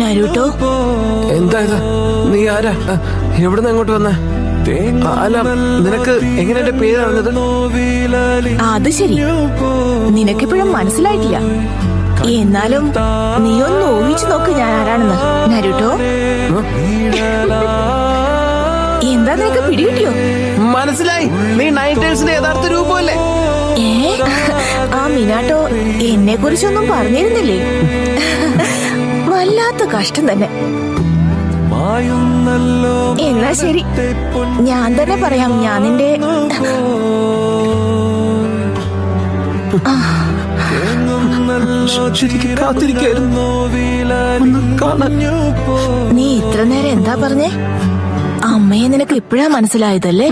നരുട്ടോ, എന്താ ഇത്? നീ ആരാ? എവിടുന്ന് അങ്ങോട്ട് വന്ന? അല്ല, നിനക്ക് എങ്ങനെ എന്റെ പേര് അറിഞ്ഞത്? അത് ശരി, നിനക്കിപ്പോഴും മനസ്സിലായിട്ടില്ല. എന്നാലും നീ ഒന്ന് ഊഹിച്ചു നോക്ക് ഞാൻ ആരാണെന്ന്. നരുട്ടോ, എന്താ നിനക്ക് പിടികിട്ടിയോ? മനസ്സിലായി, നീ നൈറ്റേഴ്സിന്റെ യഥാർത്ഥ രൂപമല്ലേ? ആ മിനാട്ടോ എന്നെ കുറിച്ചൊന്നും പറഞ്ഞിരുന്നില്ലേ? വല്ലാത്ത കഷ്ടം തന്നെ. എന്നാ ശരി, ഞാൻ തന്നെ പറയാം. ഞാൻ നിന്റെ നീ ഇത്ര നേരം എന്താ പറഞ്ഞേ? അമ്മയെ നിനക്ക് ഇപ്പോഴാ മനസ്സിലായതല്ലേ?